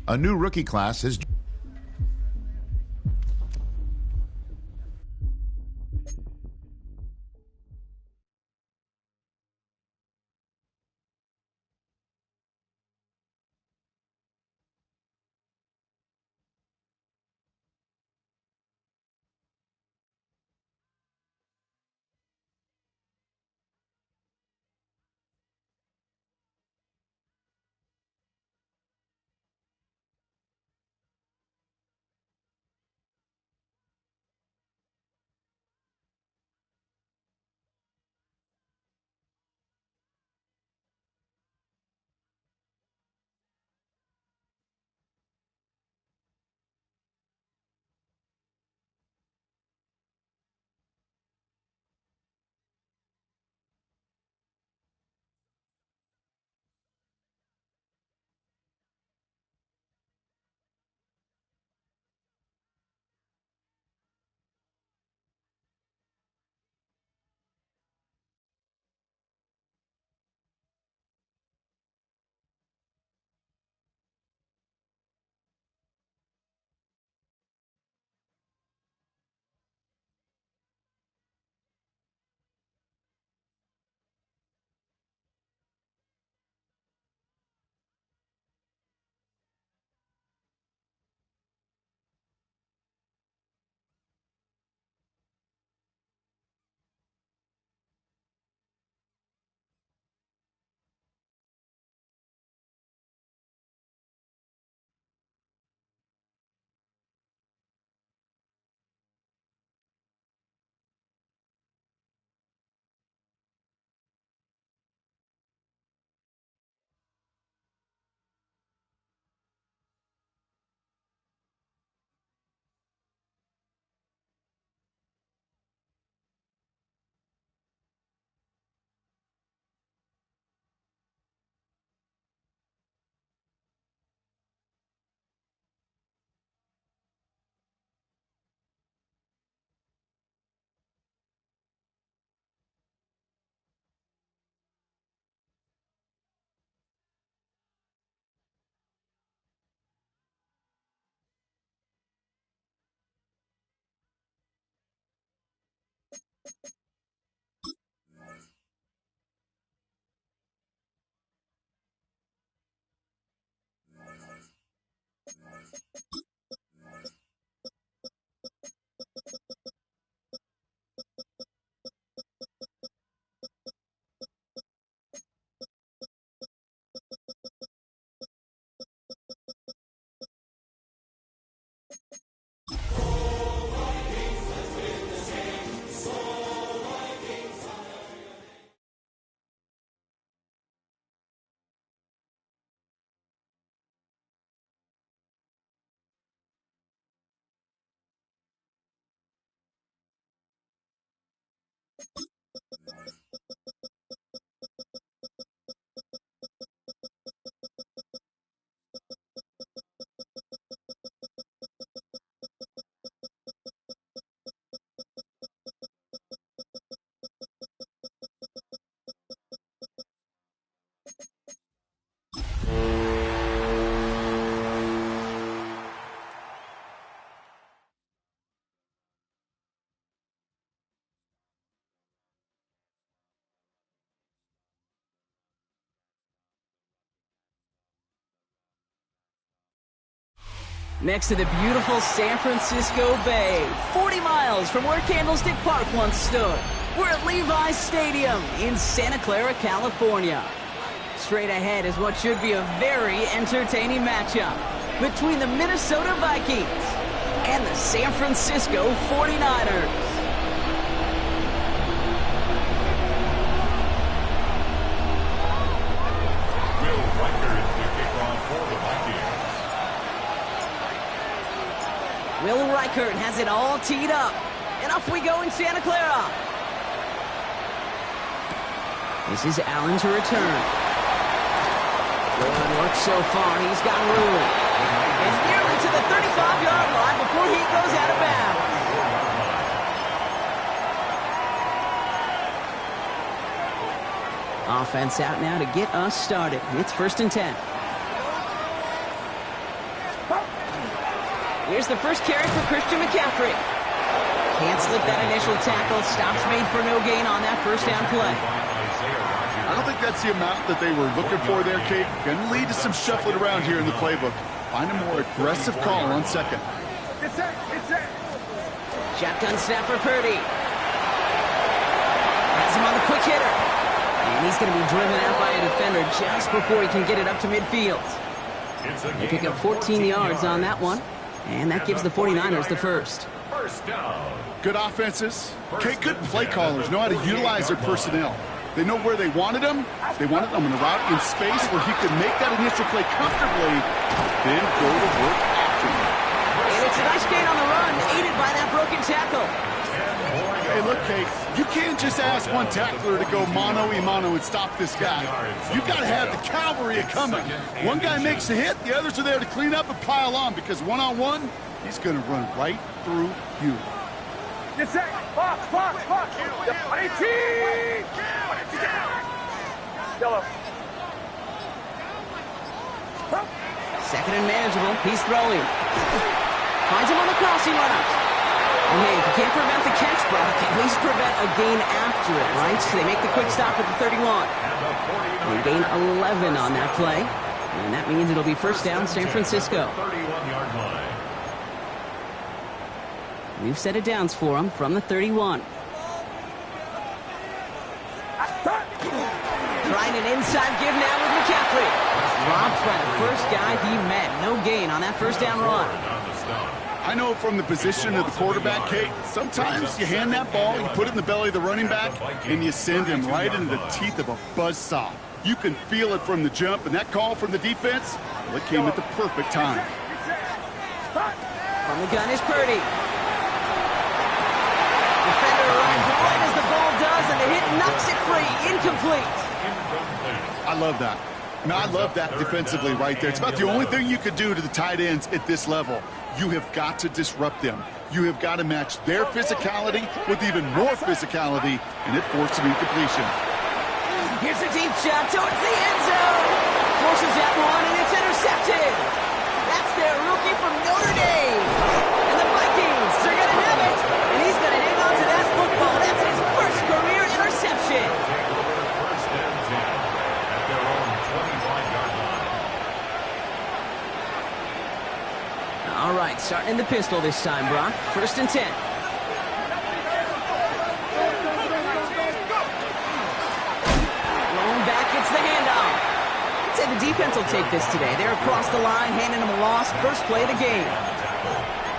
A new rookie class has... Next to the beautiful San Francisco Bay, 40 miles from where Candlestick Park once stood, we're at Levi's Stadium in Santa Clara, California. Straight ahead is what should be a very entertaining matchup between the Minnesota Vikings and the San Francisco 49ers. Will Reichert has it all teed up, and off we go in Santa Clara. This is Allen to return. Good look so far, he's got room. It's nearly to the 35-yard line before he goes out of bounds. Offense out now to get us started. It's 1st and 10. Here's the first carry for Christian McCaffrey. Can't slip that initial tackle. Stops made for no gain on that first down play. I don't think that's the amount that they were looking for there, Kate. Going to lead to some shuffling around here in the playbook. Find a more aggressive call on second. Shotgun snap for Purdy. Has him on the quick hitter. And he's going to be driven out by a defender just before he can get it up to midfield. They pick up 14 yards on that one. And that gives the 49ers the first. Good offenses. Kate, good play callers know how to utilize their personnel. They know where they wanted him. They wanted him in a route in space where he could make that initial play comfortably, then go to work after him. And it's a nice gain on the run, aided by that broken tackle. Hey, look, Kate, you can't just ask one tackler to go mano-a-mano and stop this guy. You got to have the cavalry coming. One guy makes a hit, the others are there to clean up and pile on, because one-on-one, he's going to run right through you. Yes, sir. Box. 18. Yellow. Second and manageable. He's throwing. Finds him on the crossing route. And hey, if you can't prevent the catch, Brock, at least prevent a gain after it, right? So they make the quick stop at the 31. They gain 11 on that play. And that means it'll be first down, San Francisco. 31-yard line. We've set it downs for him from the 31. Trying an inside give now with McCaffrey. Dropped by the first guy he met. No gain on that first down run. I know from the position of the quarterback, Kate, sometimes you hand that ball, you put it in the belly of the running back, and you send him right into the teeth of a buzzsaw. You can feel it from the jump, and that call from the defense, well, it came at the perfect time. From the gun is Purdy. Defender arrives right as the ball does, and the hit knocks it free. Incomplete. I love that. Now, I love that defensively right there. It's about the only thing you could do to the tight ends at this level. You have got to disrupt them. You have got to match their physicality with even more physicality, and it forced an incompletion. Here's a deep shot towards the end zone. Forces that one, and it's intercepted. That's their rookie from Notre Dame. And the Vikings are going to have it. And he's going to hang on to that football. That's his first career interception. First and 10 at their own 25-yard line. All right, starting in the pistol this time, Brock. First and 10. Rolling back, it's the handoff. I'd say the defense will take this today. They're across the line, handing them a loss. First play of the game.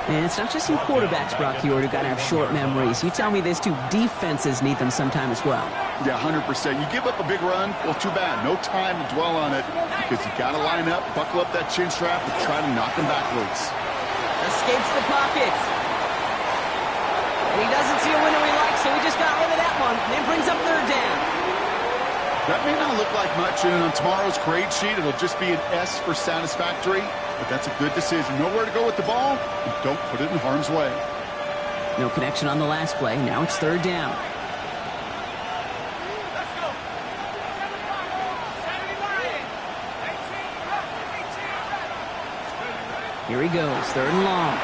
And it's not just some quarterbacks, Brock, here who got to have short memories. You tell me this too. Defenses need them sometime as well. Yeah, 100%. You give up a big run, well, too bad. No time to dwell on it because you got to line up, buckle up that chin strap, and try to knock them backwards. Escapes the pocket. And he doesn't see a window he likes, so he just got rid of that one. Then brings up third down. That may not look like much, and on tomorrow's grade sheet, it'll just be an S for satisfactory, but that's a good decision. Know where to go with the ball, and don't put it in harm's way. No connection on the last play. Now it's third down. Here he goes, third and long.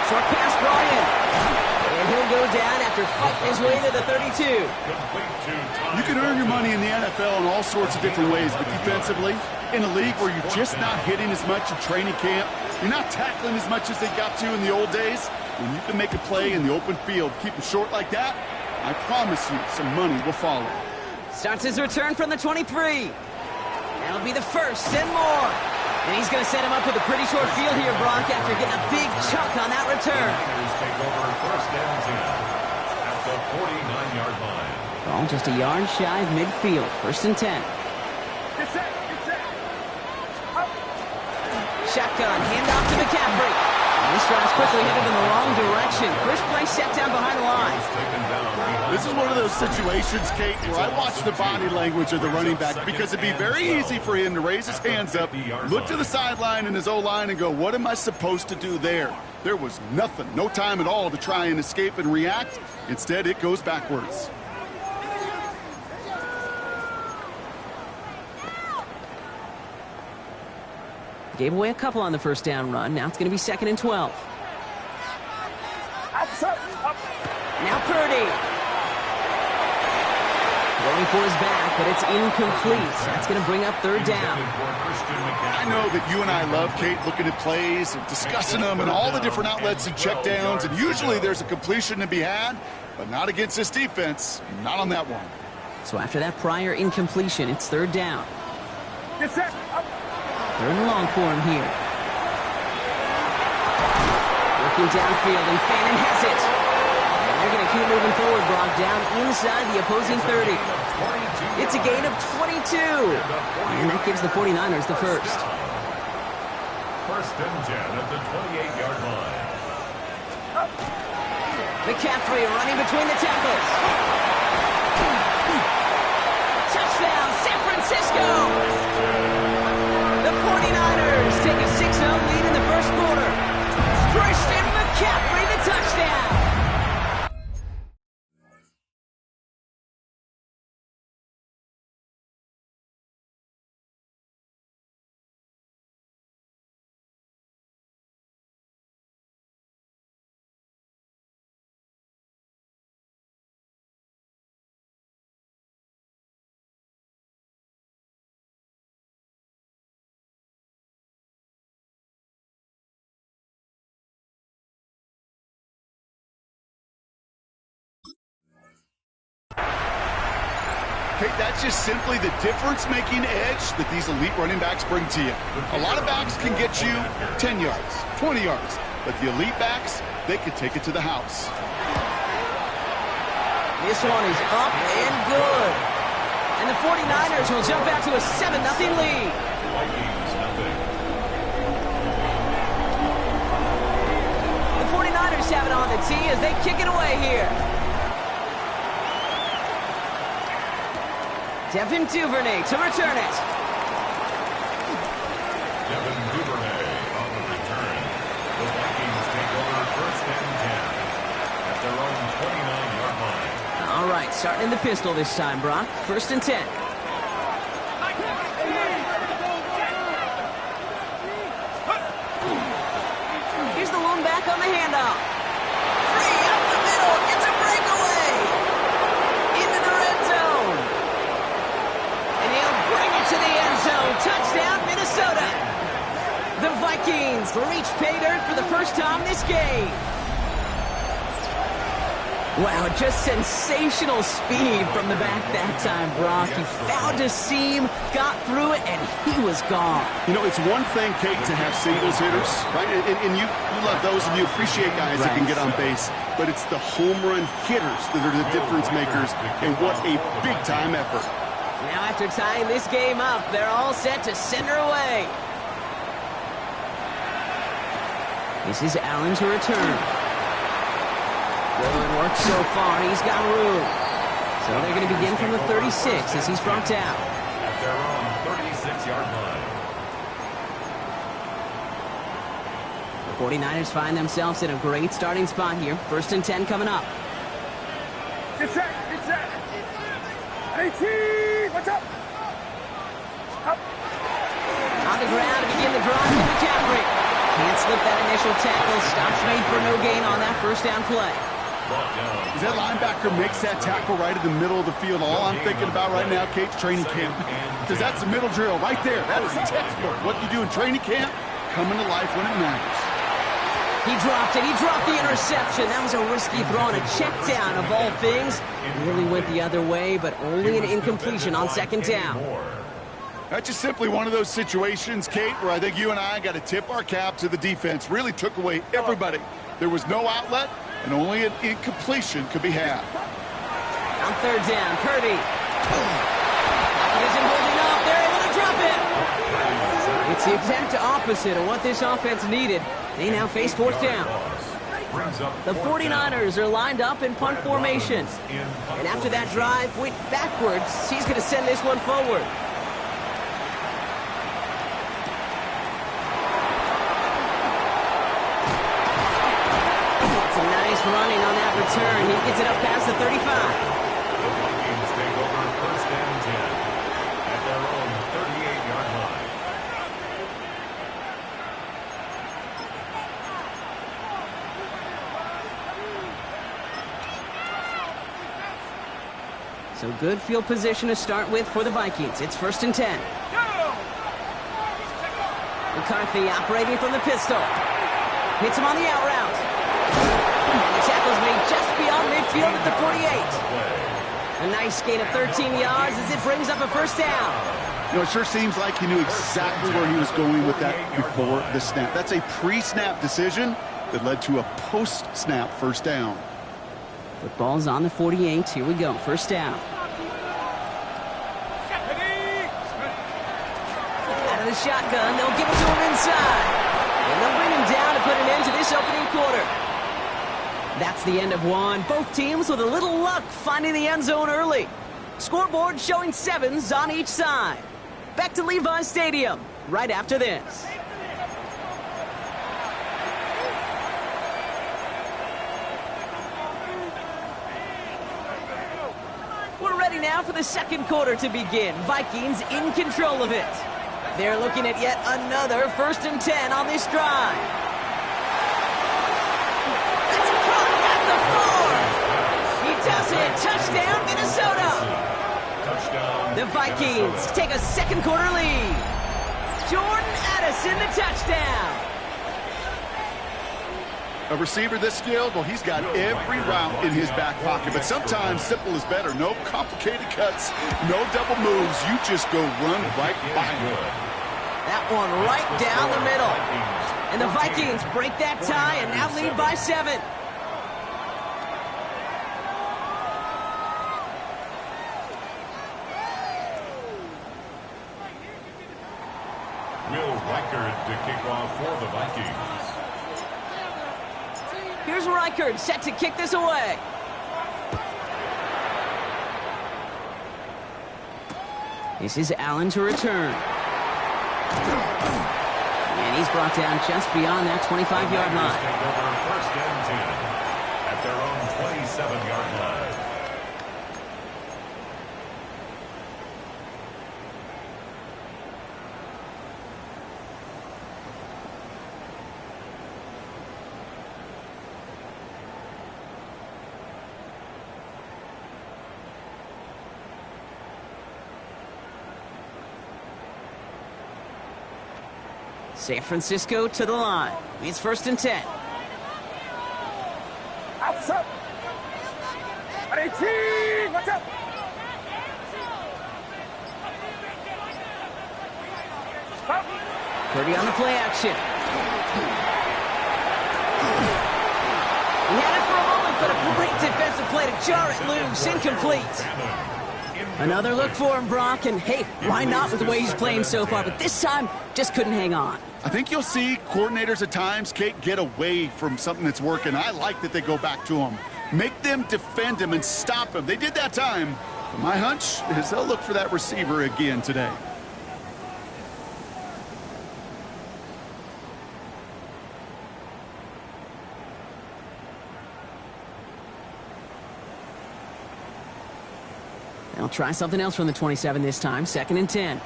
Short pass brought in. And he'll go down after fighting his way to the 32. You can earn your money in the NFL in all sorts of different ways, but defensively, in a league where you're just not hitting as much in training camp, you're not tackling as much as they got to in the old days, when you can make a play in the open field, keep them short like that, I promise you some money will follow. Starts his return from the 23. That'll be the first and more. And he's going to set him up with a pretty short field here, Brock, after getting a big chunk on that return. Take over first and 10 at the 49-yard line. Ball just a yard shy of midfield. First and 10. Shotgun, handoff to McCaffrey. And this drive's quickly headed in the wrong direction. First play set down behind the line. This is one of those situations, Kate, where I watch the body language of the running back because it'd be very easy for him to raise his hands up, look to the sideline in his O-line and go, what am I supposed to do there? There was nothing, no time at all to try and escape and react. Instead, it goes backwards. Gave away a couple on the first down run. Now it's going to be 2nd and 12. Now Purdy. Going for his back, but it's incomplete. That's going to bring up 3rd down. I know that you and I love, Kate, looking at plays and discussing them and all the different outlets and checkdowns, and usually there's a completion to be had, but not against this defense. Not on that one. So after that prior incompletion, it's 3rd down. Get set. 3rd and long for him here. Working downfield, and Fannin has it. And they're going to keep moving forward, Brock, down inside the opposing 30. It's a gain of 22. And that gives the 49ers the first. 1st and 10 at the 28-yard line. McCaffrey running between the tackles. Touchdown, San Francisco! The 49ers take a 6-0 lead in the first quarter. Christian McCaffrey, the touchdown! Kate, that's just simply the difference-making edge that these elite running backs bring to you. A lot of backs can get you 10 yards, 20 yards, but the elite backs, they can take it to the house. This one is up and good. And the 49ers will jump out to a 7-0 lead. The 49ers have it on the tee as they kick it away here. Devin Duvernay to return it. Devin Duvernay on the return. The Vikings take over 1st and 10 at their own 29-yard line. All right, starting in the pistol this time, Brock. 1st and 10. Here's the lone back on the handoff. Free up the middle. It's a breakaway. Into the red zone. And he'll bring it to the end zone. Touchdown, Minnesota. The Vikings reach pay dirt for the first time this game. Wow, just sensational speed from the back that time, Brock. He found a seam, got through it, and he was gone. You know, it's one thing, Kate, to have singles hitters, right? And you love those, and you appreciate guys that can get on base. But it's the home run hitters that are the difference makers, and what a big-time effort. Now after tying this game up, they're all set to send her away. This is Allen to return. Good work so far. He's got room. So they're going to begin from the 36 as he's brought down. At their own 36-yard line. The 49ers find themselves in a great starting spot here. 1st and 10 coming up. Get set. Get set. 18. What's up? Up. On the ground to begin the drive with McCaffrey. Can't slip that initial tackle. Stops made for no gain on that first down play. As that linebacker makes that tackle right in the middle of the field, all I'm thinking about right now, Kate's training camp. Because that's the middle drill right there. That is a textbook. What you do in training camp, coming to life when it matters. He dropped it. He dropped the interception. That was a risky throw on a check down of all things. Really went the other way, but only an incompletion on 2nd down. That's just simply one of those situations, Kate, where I think you and I got to tip our cap to the defense. Really took away everybody. There was no outlet, and only an incompletion could be had. On 3rd down, Purdy. He isn't holding up. They're able to drop it. It's the exact opposite of what this offense needed. They now face 4th down. The 49ers are lined up in punt formation. And after that drive went backwards, he's going to send this one forward. Running on that return. He gets it up past the 35. The Vikings take over 1st and 10 at their own 38-yard line. So good field position to start with for the Vikings. It's 1st and 10. McCarthy operating from the pistol. Hits him on the out route. And the tackle's made just beyond midfield at the 48. A nice gain of 13 yards as it brings up a 1st down. You know, it sure seems like he knew exactly where he was going with that before the snap. That's a pre-snap decision that led to a post-snap 1st down. Football's on the 48. Here we go. 1st down. Out of the shotgun. They'll give it to him inside. And they'll bring him down to put an end to this opening quarter. That's the end of one. Both teams with a little luck finding the end zone early. Scoreboard showing 7s on each side. Back to Levi Stadium right after this. We're ready now for the 2nd quarter to begin. Vikings in control of it. They're looking at yet another 1st and 10 on this drive. That's caught at the 4. He does it. Touchdown, Minnesota. The Vikings take a 2nd quarter lead. Jordan Addison, the touchdown. A receiver this skilled, well, he's got every route in his back pocket. But sometimes simple is better. No complicated cuts, no double moves. You just go run right by him. That one right down the middle. And the Vikings break that tie and now lead by 7. Will Reichard to kick off for the Vikings. Here's Reichard set to kick this away. This is Allen to return. And he's brought down just beyond that 25-yard line. Take over 1st and 10 at their own 27-yard line. San Francisco to the line. It's 1st and 10. Outside. 18. Watch out. Purdy on the play action. He had it for a moment, but a great defensive play to jar it loose. Incomplete. Another look for him, Brock, and hey, why not with the way he's playing so far? But this time, just couldn't hang on. I think you'll see coordinators at times, Kate, get away from something that's working. I like that they go back to him. Make them defend him and stop him. They did that time. But my hunch is they'll look for that receiver again today. They'll try something else from the 27 this time. 2nd and 10.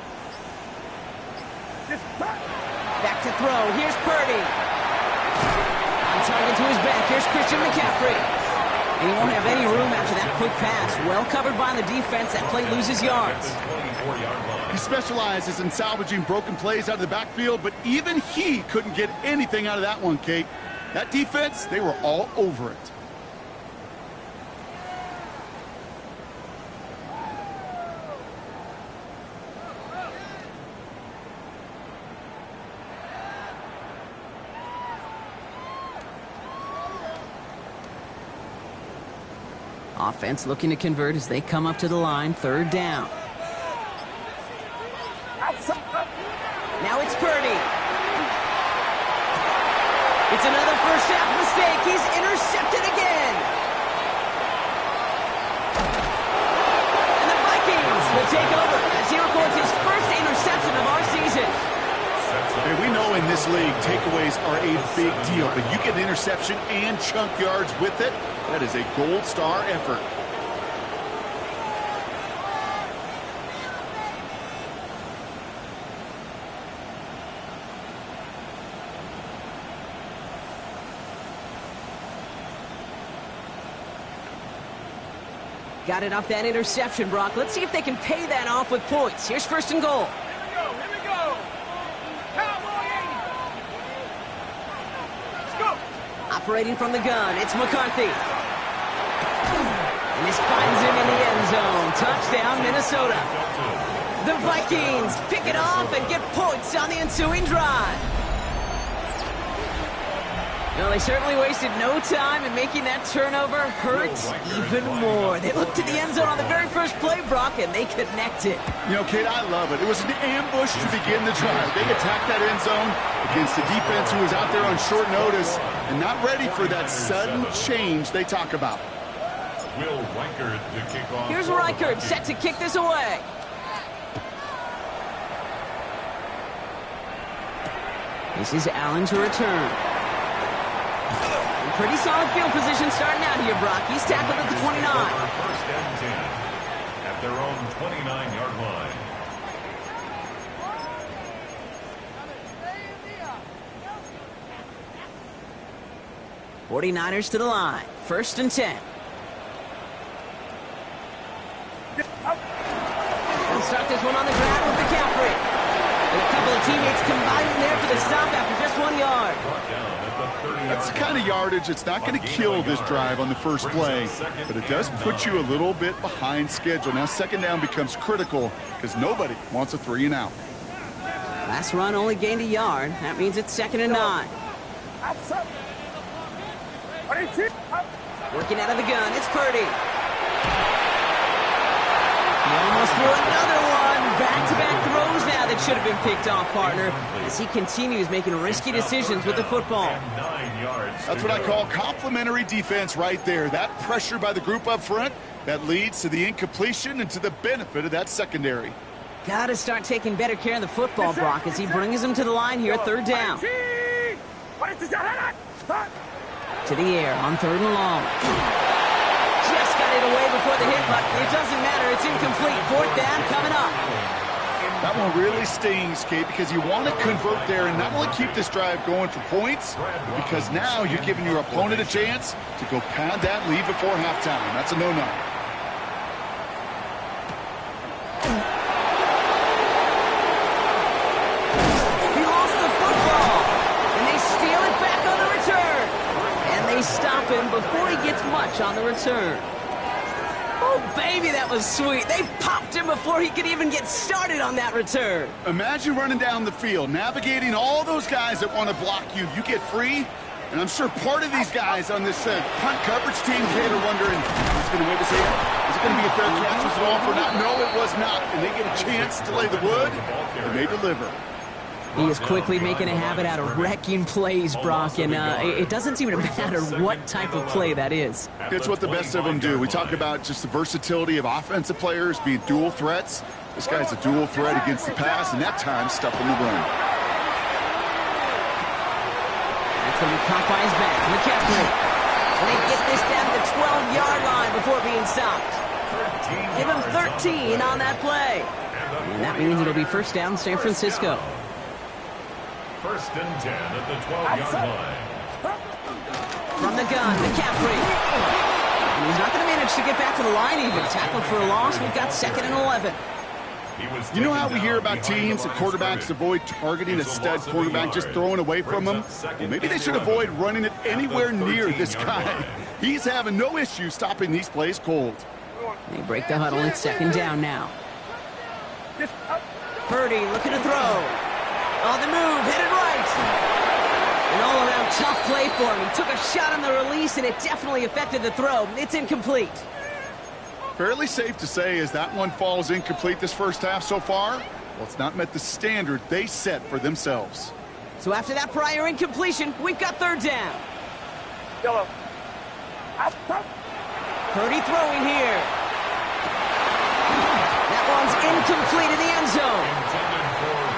Back to throw. Here's Purdy. On target to his back. Here's Christian McCaffrey. And he won't have any room after that quick pass. Well covered by the defense. That play loses yards. He specializes in salvaging broken plays out of the backfield, but even he couldn't get anything out of that one, Kate. That defense, they were all over it. Offense looking to convert as they come up to the line. 3rd down. Now it's Purdy. It's another first half mistake. He's intercepted again. And the Vikings will take over as he records his first interception of our season. Hey, we know in this league, takeaways are a big deal, but you get an interception and chunk yards with it. That is a gold star effort. Got it off that interception, Brock. Let's see if they can pay that off with points. Here's first and goal. Here we go. Cowboy 80. Let's go. Operating from the gun, it's McCarthy. And this finds him in the end zone. Touchdown, Minnesota. The Vikings pick it off and get points on the ensuing drive. Well, they certainly wasted no time in making that turnover hurt even more. They looked to the end zone on the very first play, Brock, and they connected. You know, Kate, I love it. It was an ambush to begin the drive. They attacked that end zone against a defense who was out there on short notice and not ready for that sudden change they talk about. Will Reichard to kick off. Here's Reichard set to kick this away. This is Allen to return. Pretty solid field position starting out here, Brock. He's tackled at the 29. First and 10 at their own 29-yard line. '49ers to the line. First and 10. We'll start this one on the ground with McCaffrey. And a couple of teammates combining there for the stop after just 1 yard. Brought down at the 30-yard That's the kind of yardage that's not going to kill this drive on the first play, but it does put you a little bit behind schedule. Now second down becomes critical because nobody wants a 3 and out. Last run only gained a yard. That means it's 2nd and 9. Working out of the gun, it's Purdy. He almost threw another one. Back-to-back throws now that should have been picked off, partner, as he continues making risky decisions with the football. 9 yards. That's what I call complimentary defense right there. That pressure by the group up front, that leads to the incompletion and to the benefit of that secondary. Got to start taking better care of the football, Brock, as he brings him to the line here, 3rd down. To the air on 3rd and long. Just got it away before the hit, but it doesn't matter. It's incomplete. 4th down coming up. That one really stings, Kate, because you want to convert there and not only keep this drive going for points, but because now you're giving your opponent a chance to go pad that lead before halftime. That's a no-no. He lost the football, and they steal it back on the return. And they stop him before he gets much on the return. Oh, baby, that was sweet. They popped him before he could even get started on that return. Imagine running down the field, navigating all those guys that want to block you. You get free, and I'm sure part of these guys on this punt coverage team, Kate, are wondering, is it going to wait to see it? Is it going to be a fair catch? Was it all for not? No, it was not. And they get a chance to lay the wood, and they deliver. He is quickly making a habit out of wrecking plays, Brock, and it doesn't seem to matter what type of play that is. It's what the best of them do. We talk about just the versatility of offensive players being dual threats. This guy's a dual threat against the pass, and that time stuffing the run. That's going to be caught by his back. McCaffrey. And they get this down to the 12-yard line before being stopped. Give him 13 on that play. And that means it'll be 1st down, San Francisco. 1st and 10 at the 12-yard line. From the gun, McCaffrey. And he's not going to manage to get back to the line even. Tackled for a loss. We've got 2nd and 11. You know how we hear about teams and quarterbacks avoid targeting a stud quarterback, just throwing away from him? Well, maybe they should avoid running it anywhere near this guy. He's having no issue stopping these plays cold. They break the huddle. It's 2nd down now. Purdy looking to throw. On the move, headed right. An all-around tough play for him. He took a shot on the release, and it definitely affected the throw. It's incomplete. Fairly safe to say as that one falls incomplete this first half so far, well, it's not met the standard they set for themselves. So after that prior incompletion, we've got 3rd down. Yellow. Purdy throwing here. That one's incomplete in the end zone.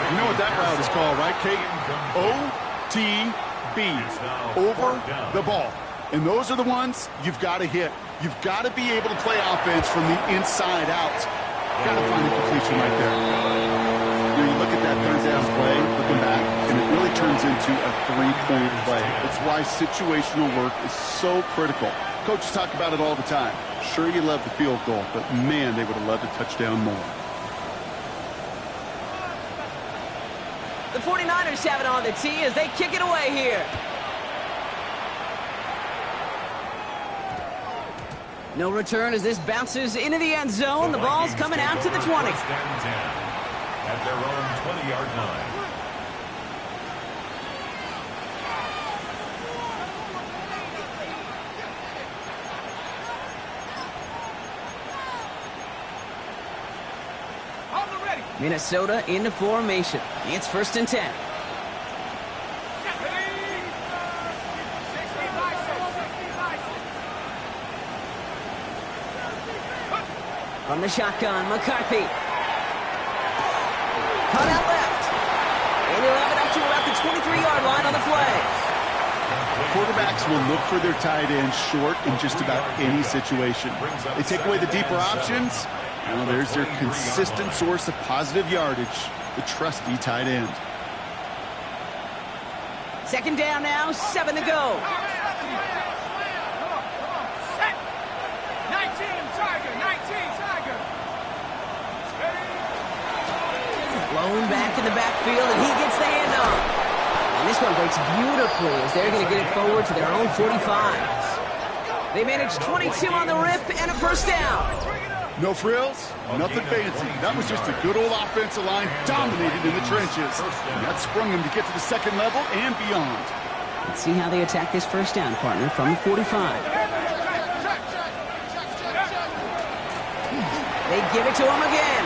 You know what that route is called, right, Kate? OTB, over the ball. And those are the ones you've got to hit. You've got to be able to play offense from the inside out. Got to find a completion right there. You know, you look at that third down play, looking back, and it really turns into a three-point play. It's why situational work is so critical. Coaches talk about it all the time. Sure, you love the field goal, but man, they would have loved a touchdown more. The 49ers have it on the tee as they kick it away here. No return as this bounces into the end zone. The ball's coming out to the 20. First and 10 at their own 20-yard line. Minnesota into formation. It's first and 10. From the shotgun, McCarthy. Cut out left. And he'll have it up to about the 23-yard line on the play. Quarterbacks will look for their tight end short in just about any situation. They take away the deeper options. Well, there's their consistent source of positive yardage, the trusty tight end. Second down now, 7 to go. 19, Tiger. Blown back in the backfield, and he gets the handoff. And this one breaks beautifully as they're going to get it forward to their own 45. They managed 22 on the rip and a first down. No frills, nothing fancy. That was just a good old offensive line dominated in the trenches. And that sprung them to get to the second level and beyond. Let's see how they attack this first down, partner, from the 45. They give it to him again.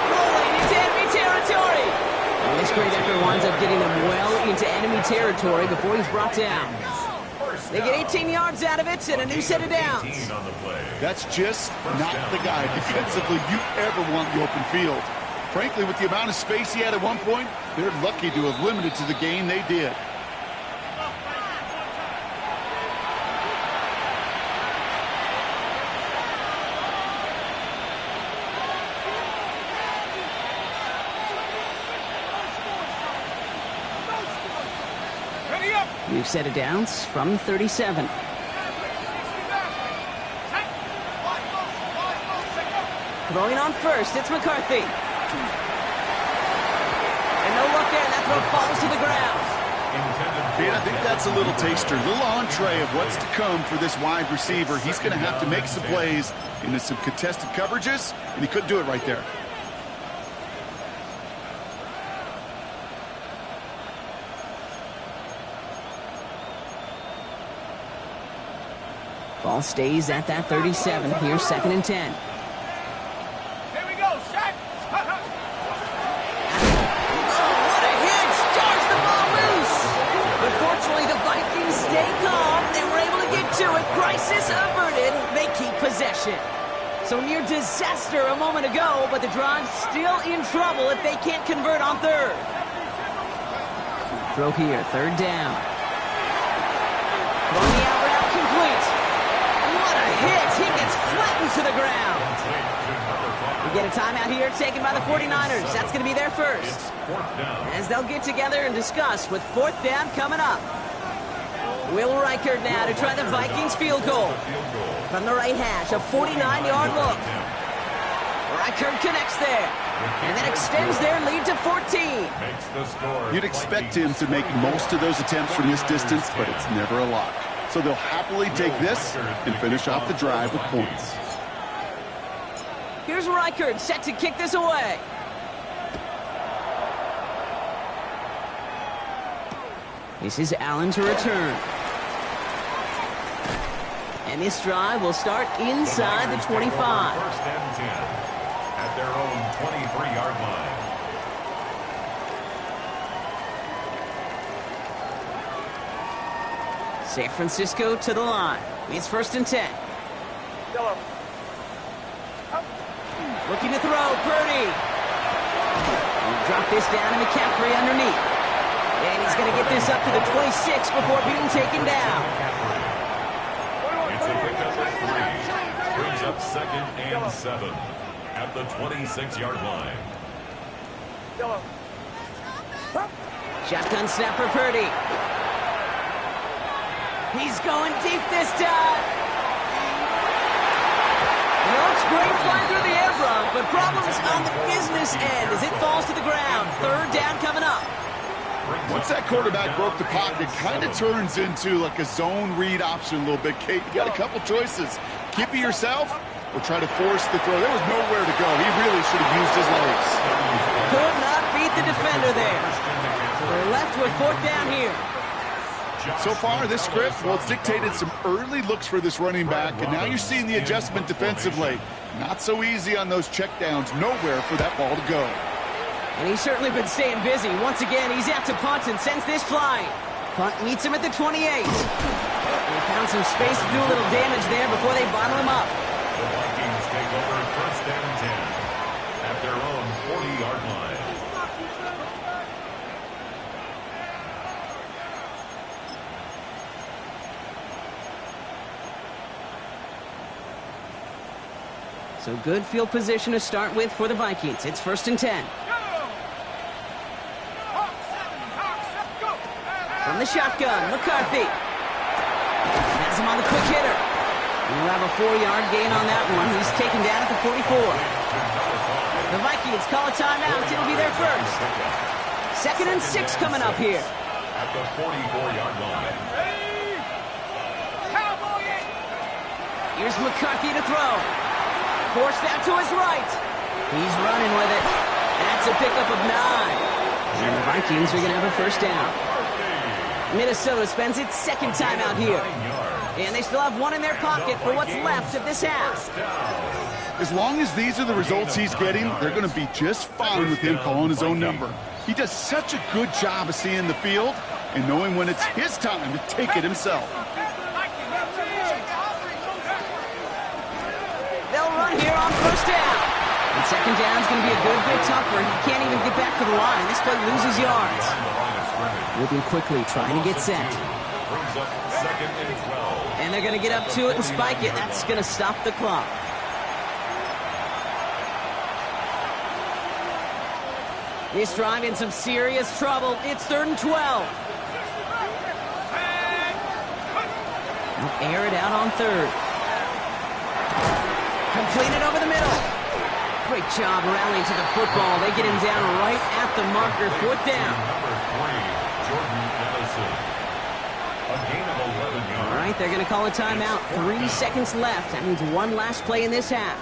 Rolling into enemy territory. And this great effort winds up getting them well into enemy territory before he's brought down. They get 18 yards out of it and a new set of downs. That's just not the guy defensively you ever want in the open field. Frankly, with the amount of space he had at one point, they're lucky to have limited to the gain they did. New set of downs from 37. Throwing on first, it's McCarthy. And no look there, that throw falls to the ground. I think that's a little taster, a little entree of what's to come for this wide receiver. He's going to have to make some plays into some contested coverages, and he couldn't do it right there. Ball stays at that 37. Here's second and 10. Here we go, set. Oh, what a hit! Jars the ball loose. But fortunately, the Vikings stay calm. They were able to get to it. Crisis averted. They keep possession. So near disaster a moment ago, but the drive's still in trouble if they can't convert on third. Throw here, third down. Throwing the out route complete. What a hit! He gets flattened to the ground. We get a timeout here taken by the 49ers. That's going to be their first. As they'll get together and discuss with fourth down coming up. Will Reichard now to try the Vikings field goal. From the right hash, a 49-yard look. Reichard connects there. And that extends their lead to 14. You'd expect him to make most of those attempts from this distance, but it's never a lot. So they'll happily take this and finish off the drive with points. Here's Reichard set to kick this away. This is Allen to return. And this drive will start inside the 25. First and 10 at their own 23-yard line. San Francisco to the line. It's first and 10. Yellow. Looking to throw, Purdy. He'll drop this down to McCaffrey underneath. And he's going to get this up to the 26 before being taken down. It's a pickup of 3. Brings up second and 7 at the 26-yard line. Yellow. Shotgun snap for Purdy. He's going deep this time. Looks great flying through the air, Brock, but problems on the business end as it falls to the ground. Third down coming up. Once that quarterback broke the pocket, kind of turns into like a zone read option a little bit. Kate, you got a couple choices. Keep it yourself or try to force the throw. There was nowhere to go. He really should have used his legs. Could not beat the defender there. So they're left with fourth down here. So far, this script, well, it's dictated some early looks for this running back, and now you're seeing the adjustment defensively. Not so easy on those checkdowns. Nowhere for that ball to go. And he's certainly been staying busy. Once again, he's out to punt and sends this flying. Punt meets him at the 28. They found some space to do a little damage there before they bottle him up. The Vikings take over first and 10 at their own 40-yard line. So good field position to start with for the Vikings. It's first and 10. From the shotgun, McCarthy. Has him on the quick hitter. We'll have a 4-yard gain on that one. He's taken down at the 44. The Vikings call a timeout. It'll be their first. Second and 6 coming up here. At the 44-yard line. Here's McCarthy to throw. Forced out to his right. He's running with it. That's a pickup of 9. And the Vikings are going to have a first down. Minnesota spends its second timeout here. And they still have one in their pocket for what's left of this half. As long as these are the results he's getting, they're going to be just fine with him calling his own number. He does such a good job of seeing the field and knowing when it's his time to take it himself. They'll run here on first down. And second down is going to be a good bit tougher. He can't even get back to the line. This play loses yards. Moving quickly, trying to get set. And they're going to get up to it and spike it. That's going to stop the clock. This drive in some serious trouble. It's third and 12. They'll air it out on third. Completed over the middle. Great job rallying to the football. They get him down right at the marker. Fourth down. All right, they're going to call a timeout. 3 seconds left. That means one last play in this half.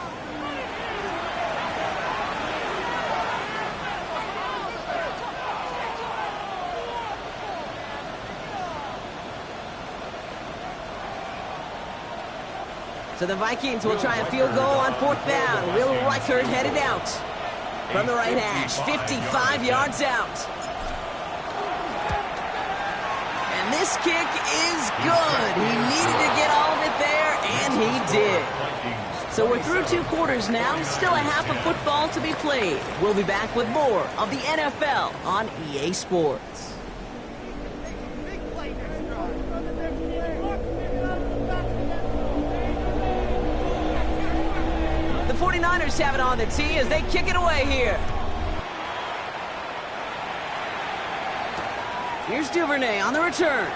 So the Vikings will try a field goal on fourth down. Will Reichert headed out from the right hash, 55 yards out. And this kick is good. He needed to get all of it there, and he did. So we're through 2 quarters now. Still a half of football to be played. We'll be back with more of the NFL on EA Sports. The 49ers have it on the tee as they kick it away here. Here's Duvernay on the return.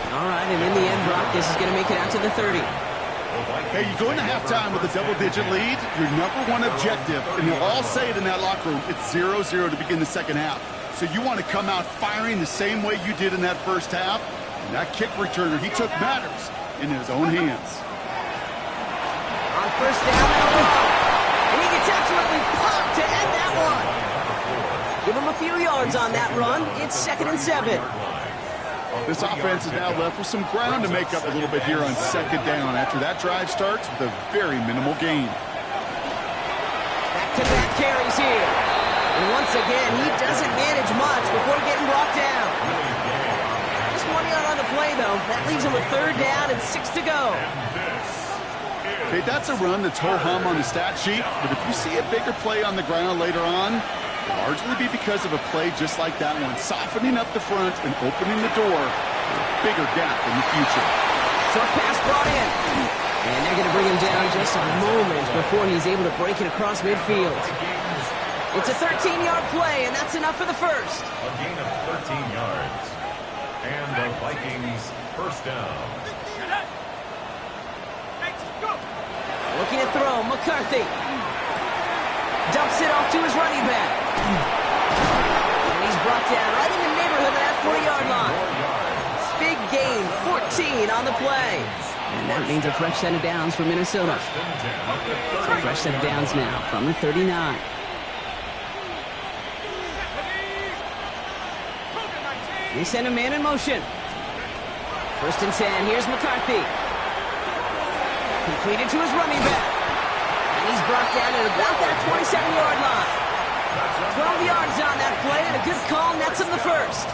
All right, and in the end, Brock, this is going to make it out to the 30. Hey, you go into halftime with a double-digit lead, your #1 objective, and you'll all say it in that locker room, it's 0-0 to begin the second half. So you want to come out firing the same way you did in that first half. And that kick returner, he took matters in his own hands. On first down and a row. And he gets absolutely popped to end that one. Give him a few yards on that run. It's 2nd and 7. This offense is now left with some ground to make up a little bit here on second down after that drive starts with a very minimal gain. Back-to-back carries here. And once again, he doesn't manage much before getting brought down. Just 1 yard on the play, though. That leaves him with third down and 6 to go. Okay, that's a run that's ho-hum on the stat sheet, but if you see a bigger play on the ground later on, it'll largely be because of a play just like that one, softening up the front and opening the door for a bigger gap in the future. Short pass brought in. And they're going to bring him down just a moment before he's able to break it across midfield. It's a 13-yard play, and that's enough for the first. A gain of 13 yards. And the Vikings first down. Looking to throw, McCarthy. Dumps it off to his running back. And he's brought down right in the neighborhood of that 40-yard line. Big gain, 14 on the play. And that means a fresh set of downs for Minnesota. A fresh set of downs now from the 39. They send a man in motion. First and 10, here's McCarthy. Completed to his running back. And he's brought down at about that 27-yard line. 12 yards on that play, and a good call nets him the first.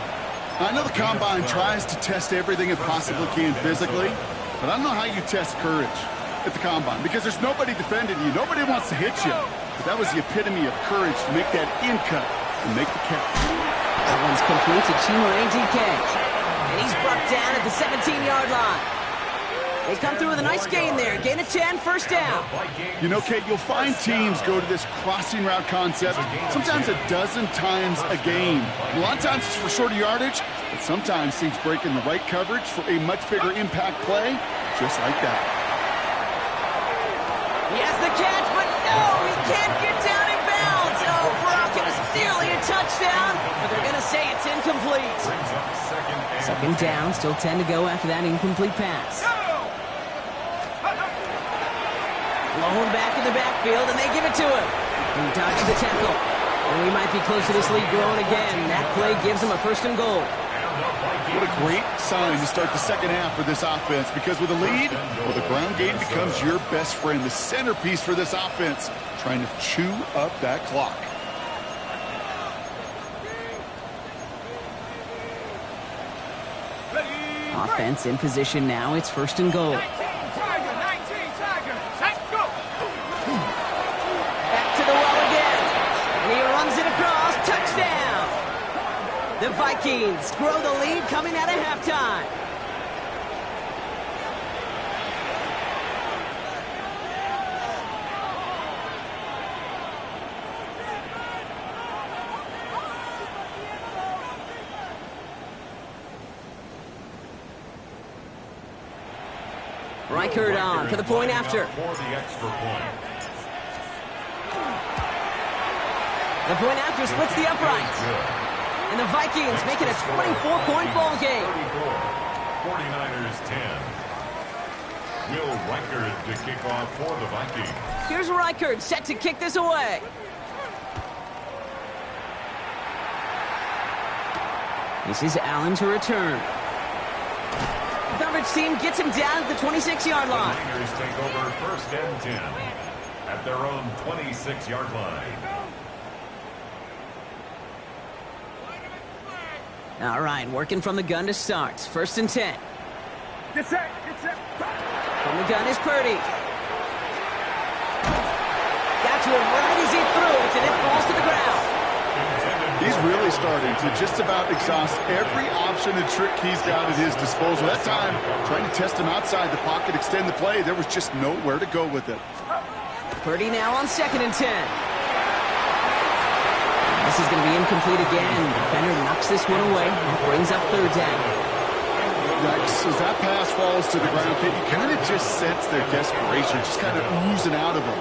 I know the Combine tries to test everything it possibly can physically, but I don't know how you test courage at the Combine, because there's nobody defending you. Nobody wants to hit you. But that was the epitome of courage to make that in cut and make the catch. That one's complete to Chimere DK. And he's brought down at the 17-yard line. They come through with a nice gain there. Gain of 10, first down. You know, Kate, you'll find teams go to this crossing route concept sometimes a dozen times a game. A lot of times it's for shorter yardage, but sometimes teams break in the right coverage for a much bigger impact play, just like that. He has the catch, but no, he can't get down in bounds. Oh, Brock, it was nearly a touchdown, but they're going to say it's incomplete. Second down, still 10 to go after that incomplete pass. Blown back in the backfield, and they give it to him. He dodged the tackle. And we might be close to this lead growing again. That play gives him a first and goal. What a great sign to start the second half for this offense, because with a lead, well, the ground game becomes your best friend, the centerpiece for this offense, trying to chew up that clock. Offense in position now. It's first and goal. The Vikings grow the lead coming out of halftime. Reichert on for the point after. The point after splits the uprights. And the Vikings make it a 24-point ball game. 49ers 10. Will Reichert to kick off for the Vikings. Here's Reichert set to kick this away. This is Allen to return. The coverage team gets him down at the 26-yard line. The Niners take over first and 10 at their own 26-yard line. All right, working from the gun to start. First and 10. Get set, get set. From the gun is Purdy. Got to him right as he threw it, and it falls to the ground. He's really starting to just about exhaust every option and trick he's got at his disposal. That time, trying to test him outside the pocket, extend the play, there was just nowhere to go with it. Purdy now on second and 10. This is going to be incomplete again. The defender knocks this one away and brings up third down. Yikes, as that pass falls to the ground, you kind of just sense their desperation, just kind of oozing out of them.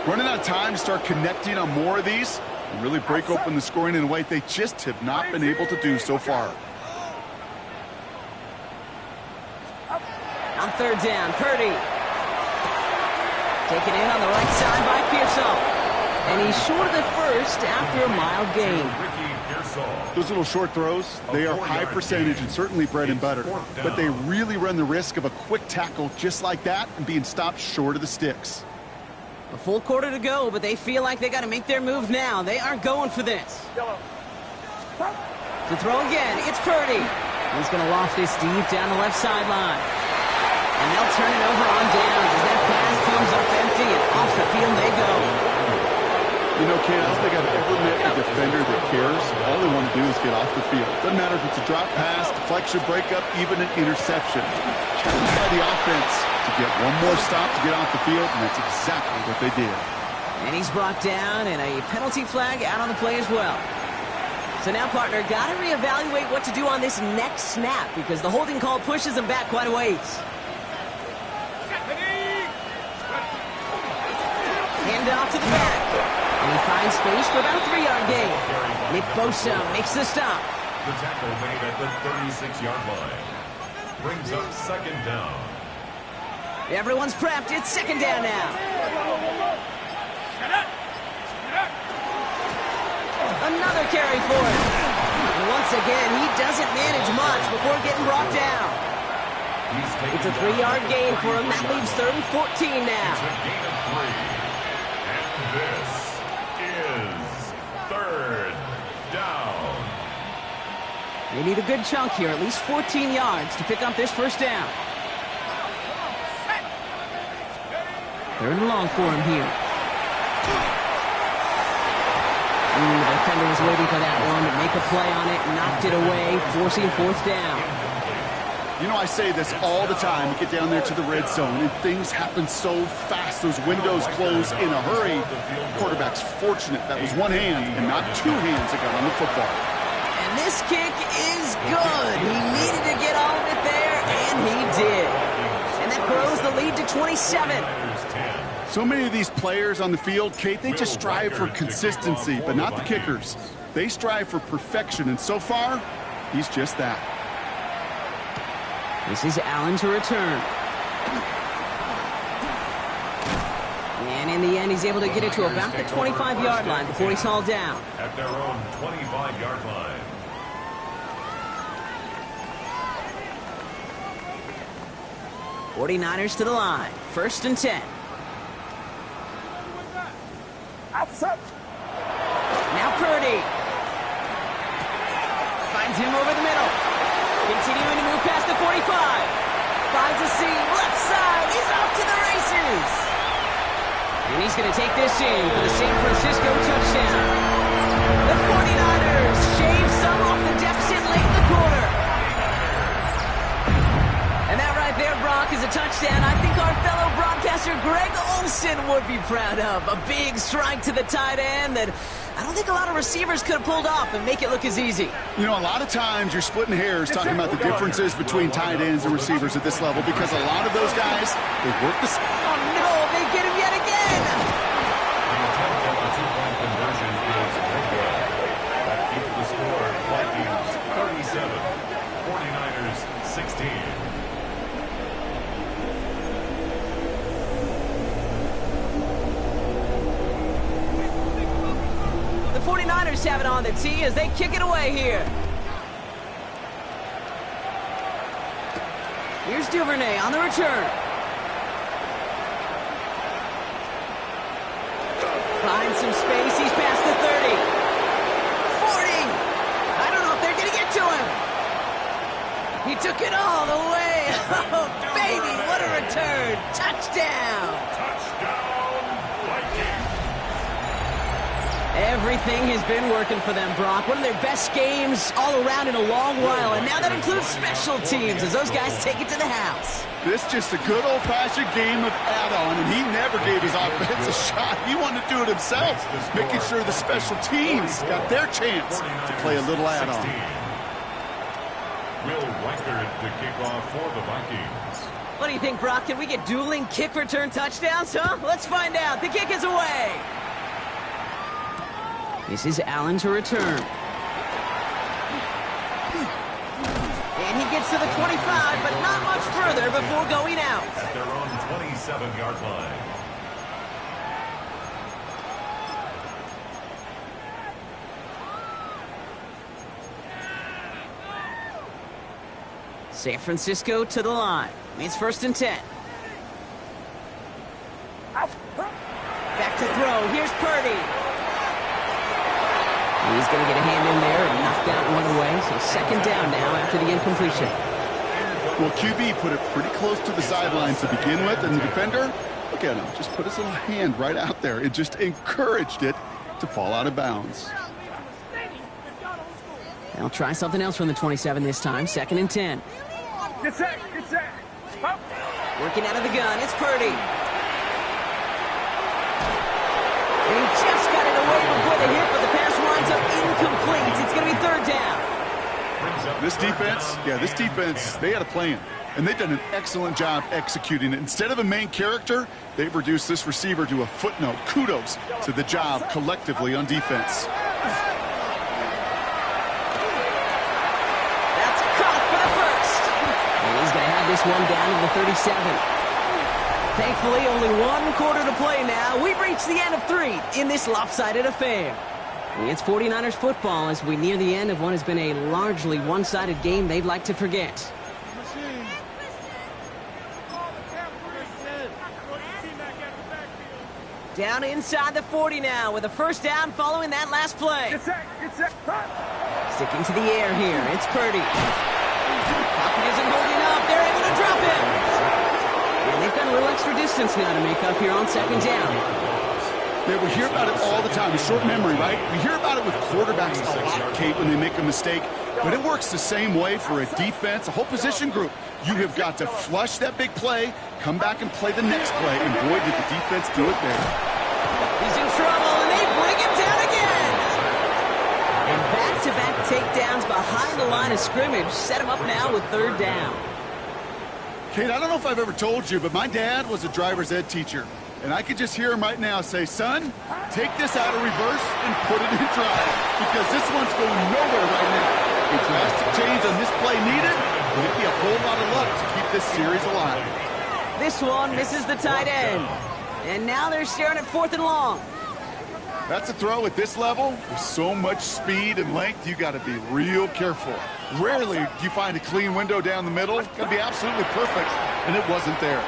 Running out of time to start connecting on more of these and really break open the scoring in a way they just have not been able to do so far. On third down, Purdy. Taken in on the right side by Pearsall. And he's short of the first after a mild gain. Those little short throws, they are high percentage and certainly bread and butter. But they really run the risk of a quick tackle just like that and being stopped short of the sticks. A full quarter to go, but they feel like they got to make their move now. They are going for this. To throw again, it's Purdy. He's going to loft this deep down the left sideline. And they'll turn it over on downs as that pass comes up empty and off the field they go. You know, Ken, I don't think I've ever met a defender that cares. All they want to do is get off the field. Doesn't matter if it's a drop pass, deflection, breakup, even an interception. Challenged by the offense to get one more stop to get off the field, and that's exactly what they did. And he's brought down, and a penalty flag out on the play as well. So now, partner, got to reevaluate what to do on this next snap because the holding call pushes him back quite a ways. Hand off to the back. And he finds space for about a 3-yard gain. Nick Bosa makes the stop. The tackle made at the 36-yard line. Brings up second down. Everyone's prepped. It's second down now. Another carry for him. And once again, he doesn't manage much before getting brought down. It's a 3-yard gain for him. That leaves 3rd and 14 now. It's a gain of 3. And this is 3rd down. They need a good chunk here, at least 14 yards to pick up this first down. 3rd and long for him here. The defender was waiting for that one to make a play on it, knocked it away, forcing 4th down. You know, I say this all the time. You get down there to the red zone, and things happen so fast. Those windows close in a hurry. Quarterback's fortunate that was one hand and not 2 hands that got on the football. And this kick is good. He needed to get all of it there, and he did. And that grows the lead to 27. So many of these players on the field, Kate, they just strive for consistency, but not the kickers. They strive for perfection, and so far, he's just that. This is Allen to return. And in the end, he's able to get it to about the 25-yard line before he's hauled down. At their own 25-yard line. '49ers to the line. 1st and 10. Now Purdy. Finds him over the middle. Continuing to move past the 45. Finds a seam. Left side. He's off to the races. And he's going to take this in for the San Francisco touchdown. The 49ers shave some off the deficit late in the quarter. And that right there, Brock, is a touchdown I think our fellow broadcaster Greg Olsen would be proud of. A big strike to the tight end that I don't think a lot of receivers could have pulled off and make it look as easy. You know, a lot of times you're splitting hairs talking about the differences between tight ends and receivers at this level because a lot of those guys, they work the... Oh, no, they get him yet again. The attempt at the 2-point conversion is no good. That keeps the score Vikings 37, 49ers 16. The 49ers have it on the tee as they kick it away here. Here's Duvernay on the return. Finds some space. He's past the 30. 40. I don't know if they're going to get to him. He took it all the way. Oh, baby, what a return. Touchdown. Touchdown, Vikings. Everything has been working for them, Brock. One of their best games all around in a long while, and now that includes special teams as those guys take it to the house. This just a good old-fashioned game of add-on, and he never gave his offense a shot. He wanted to do it himself, making sure the special teams got their chance to play a little add-on. Will Reichard to kick off for the Vikings. What do you think, Brock? Can we get dueling kick return touchdowns, huh? Let's find out. The kick is away. This is Allen to return. And he gets to the 25, but not much further before going out. At their own 27-yard line. San Francisco to the line. It's 1st and 10. Back to throw. Here's Purdy. He's going to get a hand in there and knock that one away. So 2nd down now after the incompletion. Well, QB put it pretty close to the sidelines to begin with, and the defender, look at him, just put his little hand right out there. It just encouraged it to fall out of bounds. They'll try something else from the 27 this time. 2nd and 10. Get set, get set. Working out of the gun, it's Purdy. And he just got it away before the hit, but the pass winds up incomplete. It's going to be third down. This defense, they had a plan. And they've done an excellent job executing it. Instead of a main character, they've reduced this receiver to a footnote. Kudos to the job collectively on defense. That's caught for the first. And he's going to have this one down to the 37. Thankfully, only one quarter to play now. We've reached the end of 3 in this lopsided affair. It's 49ers football as we near the end of what has been a largely one-sided game they'd like to forget. Down inside the 40 now with a first down following that last play. Get set. Sticking to the air here. It's Purdy. Pocket isn't holding up. They're able to drop him. And they've got a little extra distance now to make up here on second down. Yeah, we hear about it all the time. A short memory, right? We hear about it with quarterbacks a lot, Kate, when they make a mistake. But it works the same way for a defense, a whole position group. You have got to flush that big play, come back and play the next play, and boy, did the defense do it there. He's in trouble, and they bring him down again. And back-to-back takedowns behind the line of scrimmage set him up now with third down. Kate, I don't know if I've ever told you, but my dad was a driver's ed teacher. And I could just hear him right now say, son, take this out of reverse and put it in drive, because this one's going nowhere right now. A drastic change on this play needed. Might be a whole lot of luck to keep this series alive. This one misses the tight end. And now they're staring at 4th and long. That's a throw at this level. With so much speed and length, you got to be real careful. Rarely do you find a clean window down the middle. It's got to be absolutely perfect, and it wasn't there.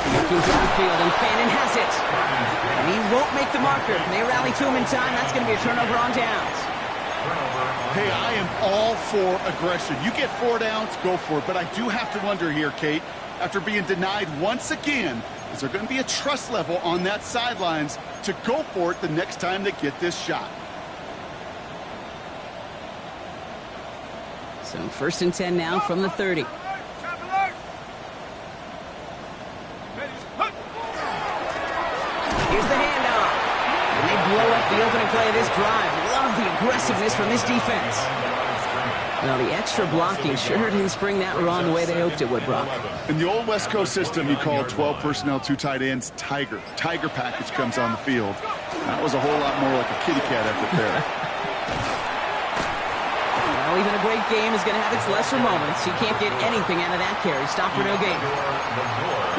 Looking downfield, and Fannin has it. And he won't make the marker. They rally to him in time. That's going to be a turnover on downs. Hey, I am all for aggression. You get 4 downs, go for it. But I do have to wonder here, Kate, after being denied once again, is there going to be a trust level on that sidelines to go for it the next time they get this shot? So 1st and 10 now from the 30. Here's the handoff. And they blow up the opening play of this drive. Love the aggressiveness from this defense. Well, the extra blocking sure didn't spring that run the way they hoped it would, Brock. In the old West Coast system, you call 12 personnel, 2 tight ends, Tiger. Tiger package comes on the field. That was a whole lot more like a kitty cat effort there. Well, even a great game is going to have its lesser moments. He can't get anything out of that carry. Stop for no gain.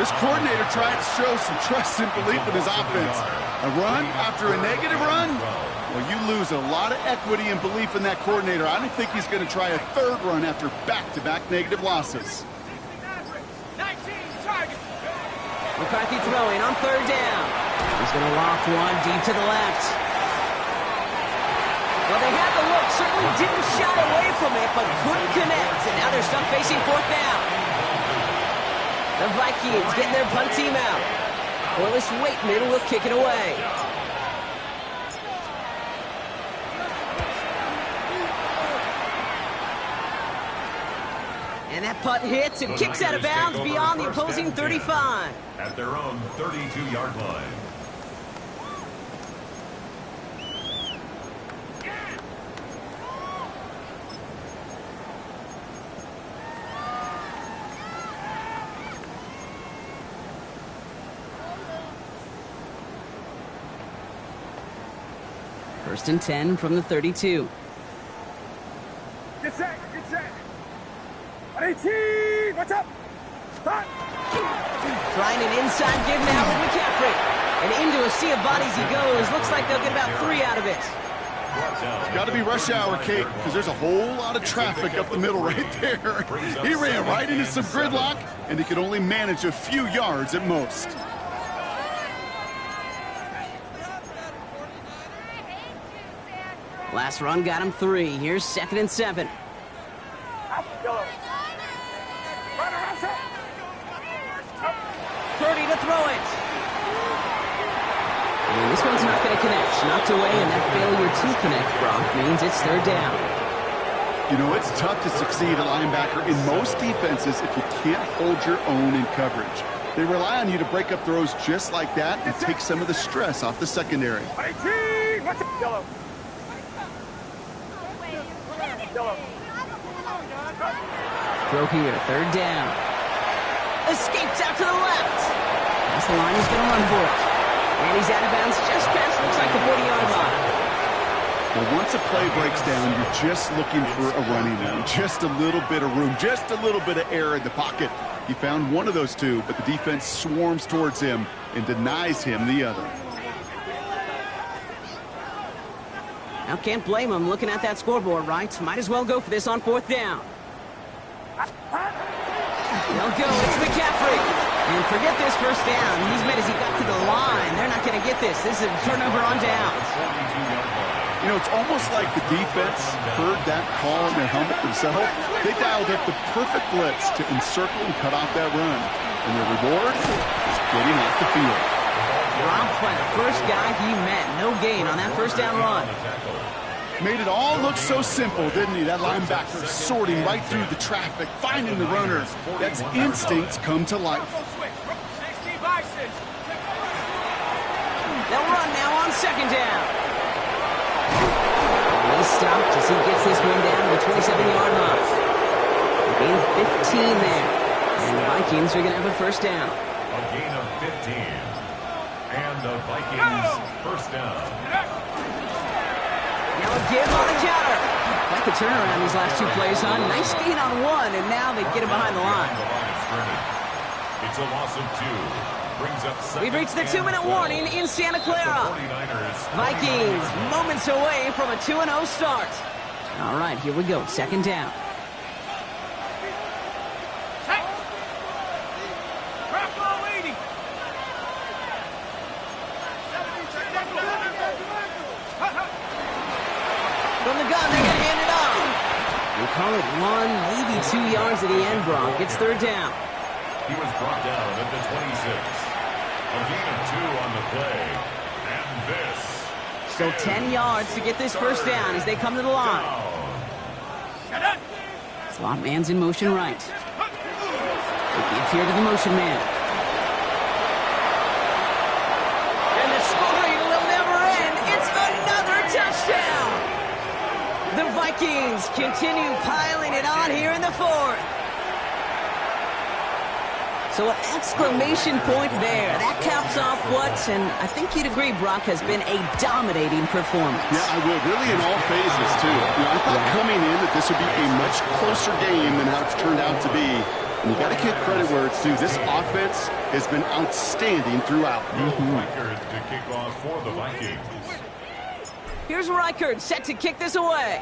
This coordinator tried to show some trust and belief in his offense. A run after a negative run? Well, you lose a lot of equity and belief in that coordinator. I don't think he's going to try a 3rd run after back-to-back negative losses. McCarthy throwing on 3rd down. He's going to loft one deep to the left. Well, they had the look, certainly didn't shy away from it, but couldn't connect. And now they're stuck facing 4th down. The Vikings getting their punt team out. Corliss Waitman will kick it away. And that punt hits and kicks out of bounds beyond the opposing 35. At their own 32-yard line. First and 10 from the 32. Get set. 18, what's up? Start. Trying an inside give now with McCaffrey. And into a sea of bodies he goes. Looks like they'll get about 3 out of it. Got to be rush hour, Kate, because there's a whole lot of traffic up the middle right there. He ran right into some gridlock, and he could only manage a few yards at most. Last run got him 3. Here's 2nd and 7. Purdy to throw it. And this one's not going to connect. Knocked away, and that failure to connect, Brock, means it's 3rd down. You know, it's tough to succeed at linebacker in most defenses if you can't hold your own in coverage. They rely on you to break up throws just like that and take some of the stress off the secondary. Yellow. Yellow. Throw here, third down. Escapes out to the left. That's the line, he's going to run for it. And he's out of bounds just past, looks like the 40-yard line. Well, once a play breaks down, you're just looking for a running lane. Just a little bit of room, just a little bit of air in the pocket. He found one of those two, but the defense swarms towards him and denies him the other. Now, can't blame him looking at that scoreboard, right? Might as well go for this on fourth down. They'll go. It's McCaffrey. And forget this first down. He's made as he got to the line. They're not going to get this. This is a turnover on downs. You know, it's almost like the defense heard that call in their helmet themselves. They dialed up the perfect blitz to encircle and cut off that run. And their reward is getting off the field. Dropped by the first guy he met. No gain on that first down run. Made it all look so simple, didn't he? That linebacker sorting right through the traffic, finding the runners. That's instincts come to life. They'll run now on second down. He's stopped as he gets this one down to the 27-yard line. Gain of 15 there. And the Vikings are going to have a first down. A gain of 15. And the Vikings first down. Now a give on the counter. Like the turnaround these last two plays, huh? Nice gain on one, and now they get him behind the line. It's a loss of 2. Brings up We've reached the 2-minute warning in Santa Clara. Vikings moments away from a 2-0 start. All right, here we go. Second down. From the gun, they're going to hand it off. We'll call it 1, maybe 2 yards at the end, Brock. It's third down. He was brought down at the 26. A gain of 2 on the play. And this. So 10 yards to get this first down as they come to the line. Slot man's in motion right. They give here to the motion man. And the scoring will never end. It's another touchdown. The Vikings continue piling it on here in the fourth. So an exclamation point there. That caps off what, and I think you'd agree, Brock, has been a dominating performance. Yeah, I would. Really in all phases, too. You know, I thought coming in that this would be a much closer game than how it's turned out to be. And you got to give credit where it's due. This offense has been outstanding throughout. Reichard to kick off for the Vikings. Here's Reichard set to kick this away.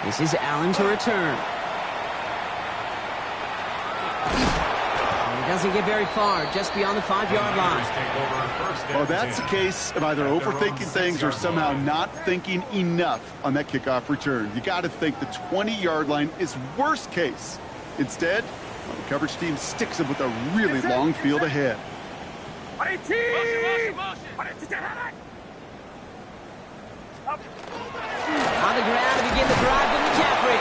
This is Allen to return. And he doesn't get very far, just beyond the 5-yard line. Well, that's a case of either overthinking things or somehow not thinking enough on that kickoff return. You got to think the 20-yard line is worst case. Instead, well, the coverage team sticks him with a really long field ahead. On the ground to begin the drive with McCaffrey.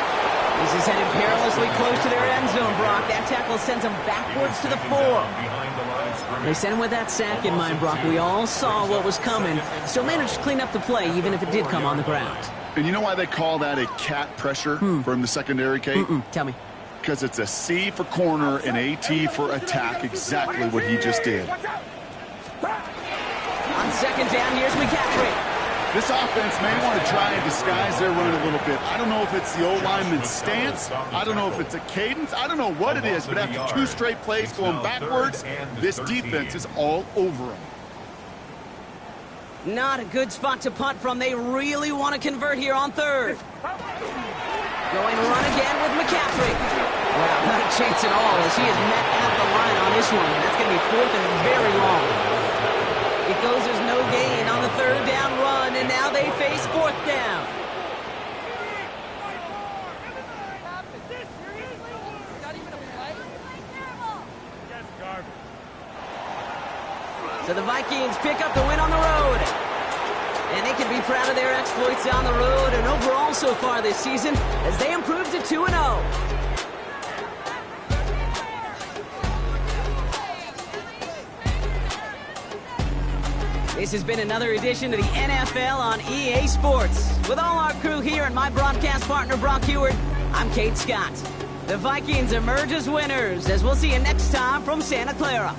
This is headed perilously close to their end zone, Brock. That tackle sends him backwards to the 4. They sent him with that sack in mind, Brock. We all saw what was coming. Still managed to clean up the play, even if it did come on the ground. And you know why they call that a cat pressure from the secondary, Kate? Tell me. Because it's a C for corner and AT for attack, exactly what he just did. On second down, here's McCaffrey. This offense may want to try and disguise their run a little bit. I don't know if it's the O-lineman's stance. I don't know if it's a cadence. I don't know what it is, but after 2 straight plays going backwards, this defense is all over them. Not a good spot to punt from. They really want to convert here on third. Going to run again with McCaffrey. Wow, not a chance at all as he is met at the line on this one. That's going to be 4th and very long. It goes, there's no gain on the third down run, and now they face 4th down. So the Vikings pick up the win on the road. And they can be proud of their exploits on the road and overall so far this season as they improve to 2-0. This has been another edition of the NFL on EA Sports. With all our crew here and my broadcast partner, Brock Heward, I'm Kate Scott. The Vikings emerge as winners, as we'll see you next time from Santa Clara.